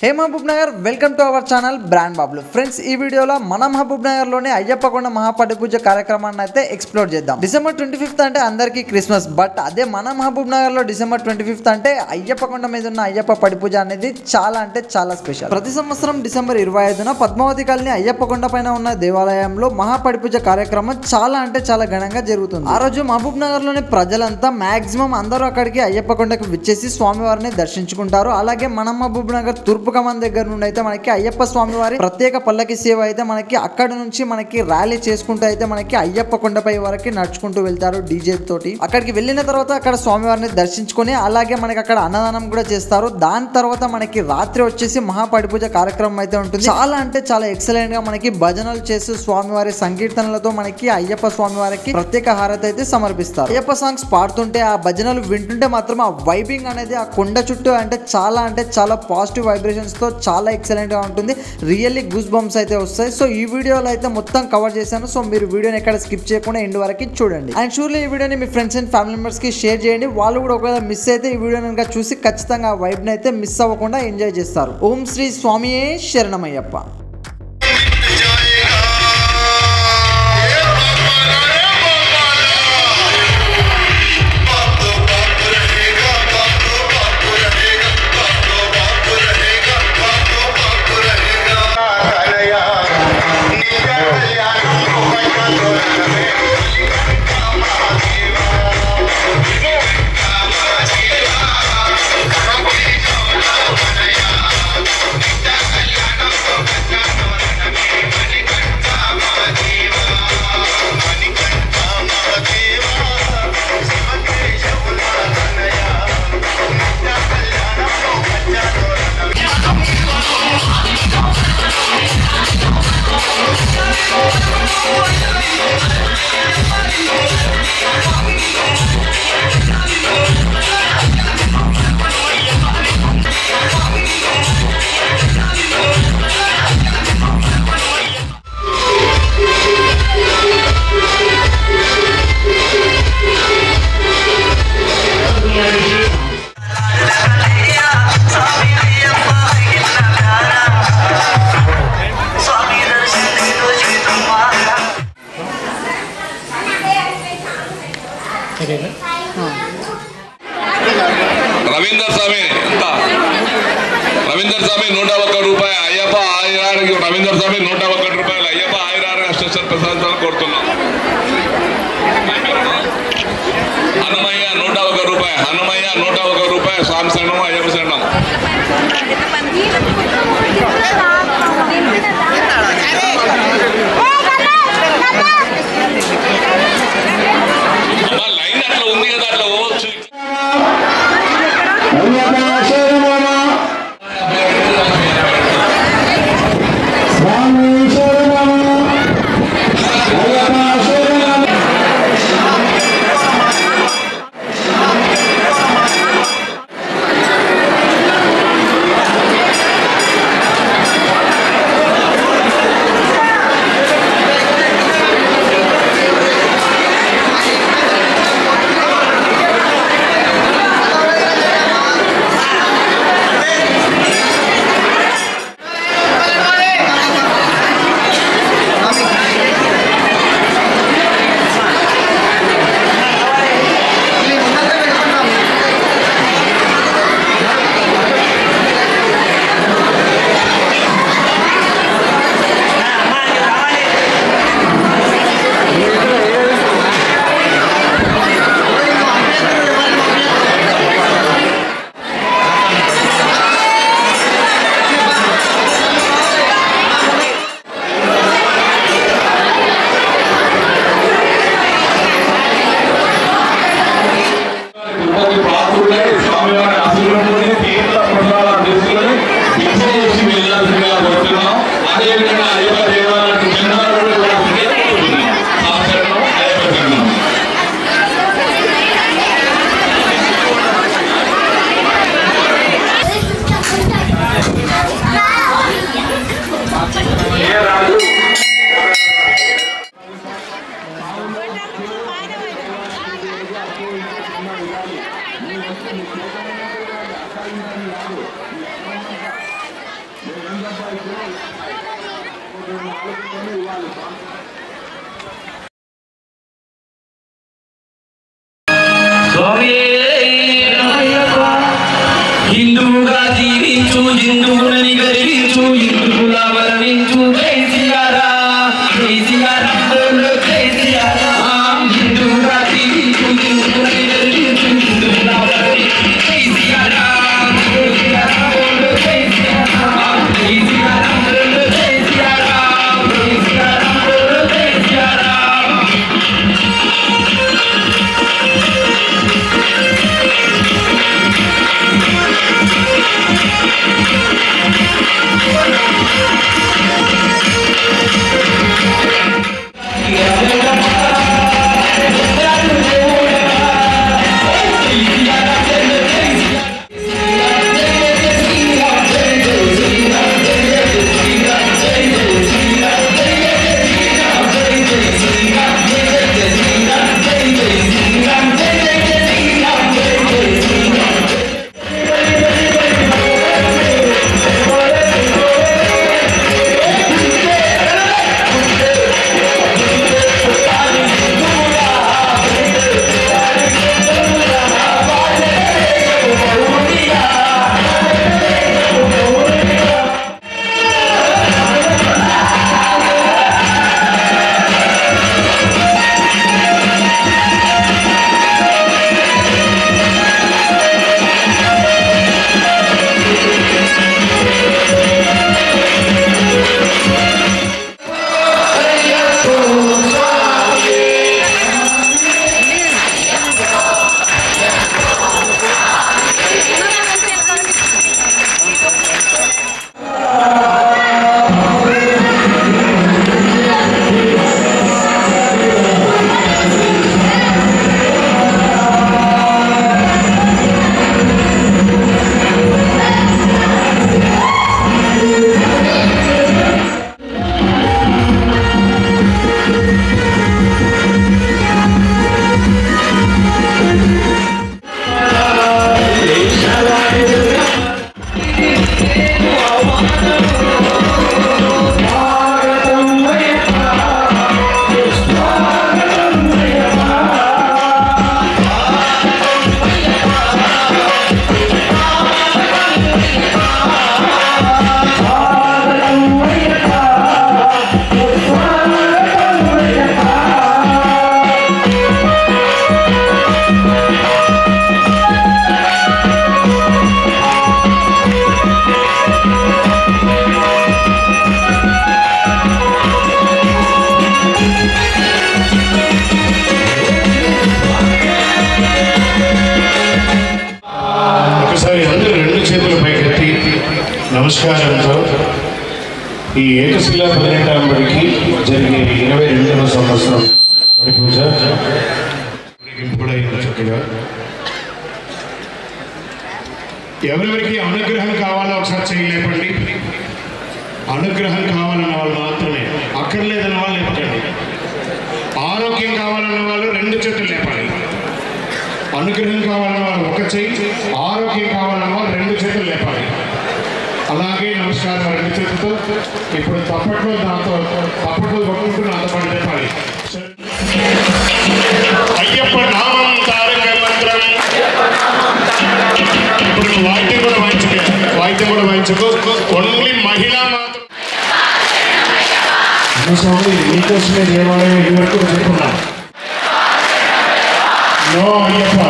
Hey Mahabubnagar welcome to our channel brand Bablu friends ఈ వీడియోలో మన మహబూబ్ నగర్ లోనే అయ్యప్పకొండ మహాపడి పూజ కార్యక్రమాన్ని అయితే ఎక్స్‌ప్లోర్ చేద్దాం. డిసెంబర్ 25th అంటే అందరికీ క్రిస్మస్, బట్ అదే మన మహబూబ్ నగర్ లో డిసెంబర్ 25th అంటే అయ్యప్పకొండ మీద ఉన్న అయ్యప్ప పడి పూజ అనేది చాలా అంటే చాలా స్పెషల్. ప్రతి సంవత్సరం డిసెంబర్ 25న పద్మావతి కాలనీ అయ్యప్పకొండ పైన ఉన్న దేవాలయంలో మహాపడి పూజ కార్యక్రమం చాలా అంటే చాలా ఘనంగా జరుగుతుంది. ఆ రోజు మహబూబ్ నగర్ లోని ప్రజలంతా మాక్సిమం అందరూ అక్కడికి అయ్యప్పకొండకు విచ్చేసి స్వామివారిని దర్శించుకుంటారు. అలాగే మన మహబూబ్ నగర్ తూర్పు కమాన్ దగ్గర నుండి అయితే మనకి అయ్యప్ప స్వామి వారి ప్రత్యేక పల్లకి సేవ అయితే మనకి అక్కడ నుంచి మనకి ర్యాలీ చేసుకుంటూ అయితే మనకి అయ్యప్ప కొండపై వరకు నడుచుకుంటూ వెళ్తారు డీజే తోటి. అక్కడికి వెళ్ళిన తర్వాత అక్కడ స్వామివారిని దర్శించుకొని అలాగే మనకి అక్కడ అన్నదానం కూడా చేస్తారు. దాని తర్వాత మనకి రాత్రి వచ్చేసి మహాపడి పూజ కార్యక్రమం అయితే ఉంటుంది. చాలా అంటే చాలా ఎక్సలెంట్ గా మనకి భజనలు చేస్తూ స్వామివారి సంకీర్తనలతో మనకి అయ్యప్ప స్వామి వారికి ప్రత్యేక హారతి అయితే సమర్పిస్తారు. అయ్యప్ప సాంగ్స్ పాడుతుంటే ఆ భజనలు వింటుంటే మాత్రం ఆ వైబింగ్ అనేది ఆ కొండ చుట్టూ అంటే చాలా పాజిటివ్ వైబ్రేషన్స్ తో చాలా ఎక్సలెంట్ గా ఉంటుంది. రియల్లీ గూస్ బంప్స్ అయితే వస్తాయి. సో ఈ వీడియోలో అయితే మొత్తం కవర్ చేశాను. సో మీరు వీడియోని ఎక్కడ స్కిప్ చేయకుండా ఎండ్ వరకు చూడండి. అండ్ షూర్లీ ఈ వీడియోని మీ ఫ్రెండ్స్ అండ్ ఫ్యామిలీ మెంబర్స్ కి షేర్ చేయండి. వాళ్ళు కూడా ఒకవేళ మిస్ అయితే ఈ వీడియోని కనుక చూసి ఖచ్చితంగా ఆ వైబ్ ని అయితే మిస్ అవ్వకుండా ఎంజాయ్ చేస్తారు. ఓం శ్రీ స్వామియే శరణమయ్యప్ప. రవీందర్ స్వామి 101 రూపాయలు అయ్యప్ప ఆయిరానికి రవీందర్ స్వామి 101 రూపాయలు అయ్యప్ప ఆయిరానికి అష్టేశ్వర ప్రసాదాలు కోరుతున్నాం. హనుమయ్య 101 రూపాయలు హనుమయ్య 101 రూపాయలు స్వామి శరణం అయ్యప్ప శరణం. లైన్ అట్లా ఉంది కదా, అట్లా పోవచ్చు. హిందువుగా జీవించు, హిందువులని గర్వించు, హిందువులా బలవించు. జై శ్రీరామ్, జై శ్రీరామ్, జై శ్రీరామ్. హిందువుగా జీవించు, హిందువులని గర్వించు, హిందువులా బలవించు. జై శ్రీరామ్, జై శ్రీరామ్, జై శ్రీరామ్. జై శ్రీరామ్, జై శ్రీరామ్, జై శ్రీరామ్, జై శ్రీరామ్. నమస్కారంతో ఈ ఏకశిలా 18వ బడికి జరిగే 22వ సంవత్సరం బడి పూజ ఇంపుడైన చక్కగా ఎవరెవరికి అనుగ్రహం కావాలో ఒకసారి చేయలేపండి. అనుగ్రహం కావాలన్న వాళ్ళు మాత్రమే, అక్కర్లేదన్న వాళ్ళు లేపకండి. ఆరోగ్యం కావాలన్న వాళ్ళు 2 చేతులు లేపాలి. అనుగ్రహం కావాలన్న వాళ్ళు ఒక చెయ్యి, ఆరోగ్యం కావాలన్న వాళ్ళు 2 చేతులు లేపాలి. అలాగే నమస్కారం 2 చేతులతో. ఇప్పుడు తప్పట్లో కొట్టుకుంటూ నాతో పాటు లేపాలి. అయ్యప్ప నామం తారక మంత్రం. ఇప్పుడు వాయిద్యం కూడా వాయించుకో. ఓన్లీ మహిళా మాత్రం. స్వామి నీకోసమే దేవాలయం ఇదివరకు చెప్పుకున్నాం. నో అయ్యప్ప,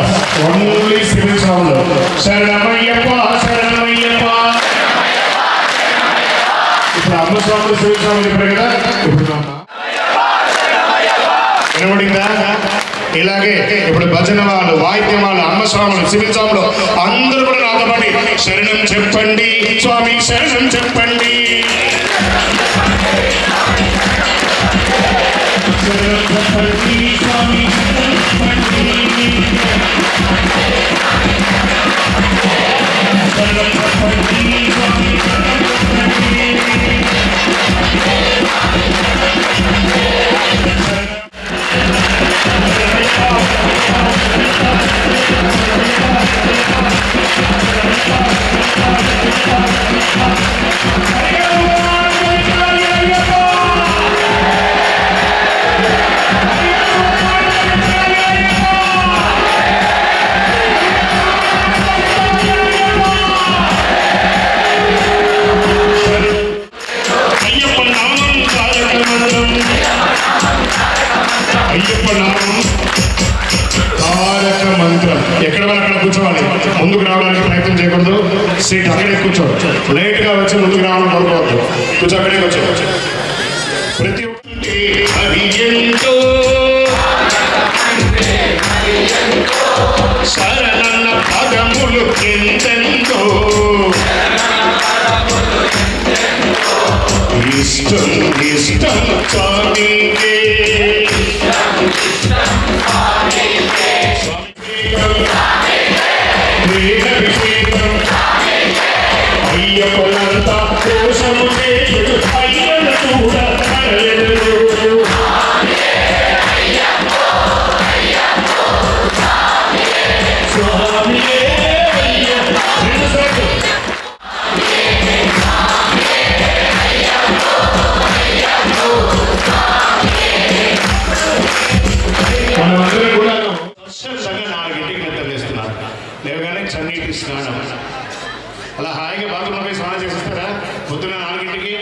ఓన్లీ సివిల్ స్వాములు. శరణమయ్యప్ప, శరణమయ్యప్ప. ఇప్పుడు అమ్మ స్వాములు సివిల్ స్వాములు చెప్పారు కదా. ఇప్పుడు వినబడిందా? ఇలాగే ఇప్పుడు భజన వాళ్ళు, వాయిద్యం వాళ్ళు, అమ్మ స్వాములు, సివిల్ స్వాములు అందరూ కూడా నాతో పాటు శరణం చెప్పండి స్వామి, శరణం చెప్పండి. శరణం చెప్పండి స్వామి, శరణం చెప్పండి. శరణం చెప్పండి స్వామి, శరణం చెప్పండి. సీట్ అక్కడే కూర్చో. లేట్గా వచ్చి ముందుకు రావడం కోరుకోవద్దు. కూర్చో, అక్కడే కూర్చో. ప్రతి ఒక్కటి అది ఎంతో శరణన్న పదములు ఎంతెంతో ఇష్టం ఇష్టం స్వామికే అయ్యప్పలంతా కోసము అయ్యను చూడలేదు. మనమందరం కూడా స్వచ్ఛంగా 4ంటికి నిద్ర చేస్తున్నారు. లేవగానే చన్నీటి స్నానం, అలా హాయిగా బాత్రూంలో పోయి స్నానం చేసేస్తారా? పొద్దున్న 4ంటికి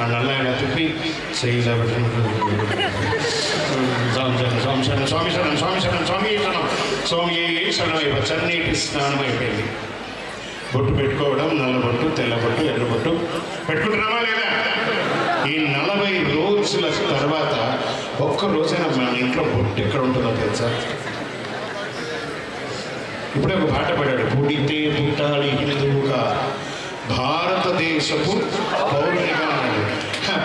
ఆ నల్ల ఇలా చెప్పి స్వామి చన్నీటి స్నానం అయిపోయింది. బొట్టు పెట్టుకోవడం, నల్ల బొట్టు, తెల్ల బొట్టు, ఎర్ర బొట్టు పెట్టుకుంటున్నామా లేదా? ఈ 40 రోజుల తర్వాత ఒక్క రోజైనా మన ఇంట్లో బొట్టు ఎక్కడ ఉంటుందో తెలుసా? ఇప్పుడే ఒక పాట పాడాడు, పుడితే పుట్టాలి హిందువుగా భారతదేశపు పౌరునిగా అన్నాడు.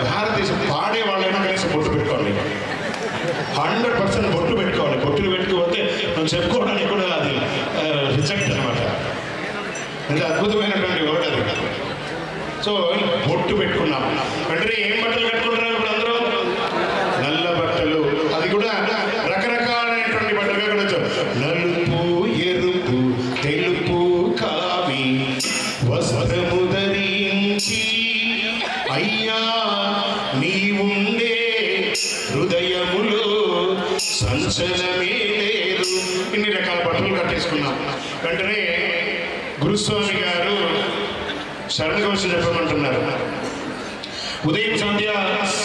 భారతదేశం పాడే వాళ్ళైనా కనీసం బొట్టు పెట్టుకోవాలి. 100% బొట్టు పెట్టుకోవాలి. బొట్టులు పెట్టుకోకపోతే మనం చెప్పుకోవడానికి కూడా అది రిజెక్ట్ అనమాట. అంటే అద్భుతమైనటువంటి వర్డ్ అది. సో బొట్టు పెట్టుకున్నాం. వెంటనే ఏం బట్టలు కట్టుకుంటున్నారు ఇప్పుడు అందరూ? నల్ల బట్టలు. అది కూడా రకరకాలైనటువంటి బట్టలుగా కూడా నలుపు, ఎరుపు, తెలుపు, కావి వస్త్రము ధరించి అయ్యా నీవుండే హృదయములో సంచలమే లేదు. ఇన్ని రకాల బట్టలు కట్టేసుకున్నాం. వెంటనే గురుస్వామి గారు శరణఘోష చెప్పమంటున్నారు. ఉదయం సంధ్య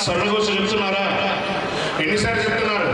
శరణఘోష చెప్తున్నారా? ఎన్నిసార్లు చెప్తున్నారు?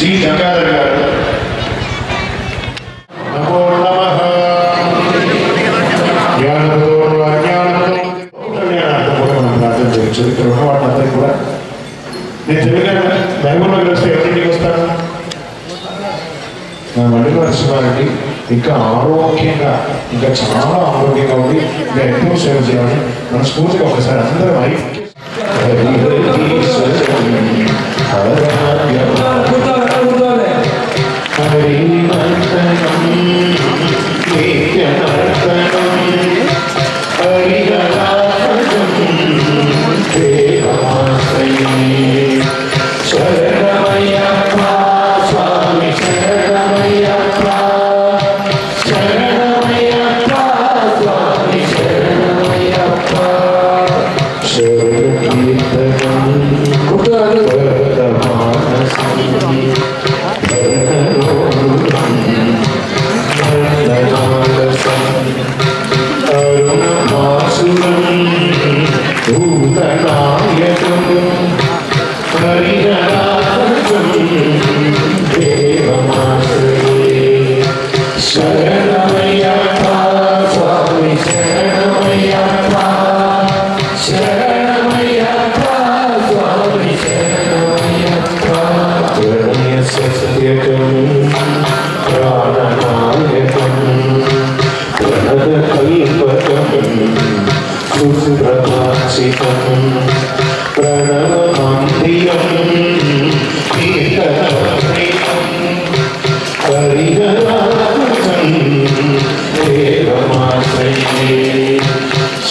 జి గంగాధర్ గారు. నమో నమః. జ్ఞానంతో అజ్ఞానంతో మనం ప్రార్థన చేయొచ్చు. ఇక్కడ ఉన్న వాళ్ళందరికీ కూడా నేను తెలియదు బైబుల్లోకి వస్తే ఎవరింటికి వస్తాను నా మళ్ళీ నరసింహారెడ్డి ఇంకా ఆరోగ్యంగా ఇంకా చాలా ఆరోగ్యంగా ఉండి ఇంకా ఎక్కువ సేవ చేయాలని మనస్ఫూర్తిగా ఒకసారి అందరం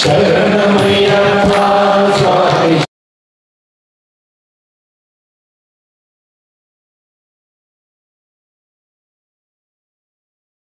శరణ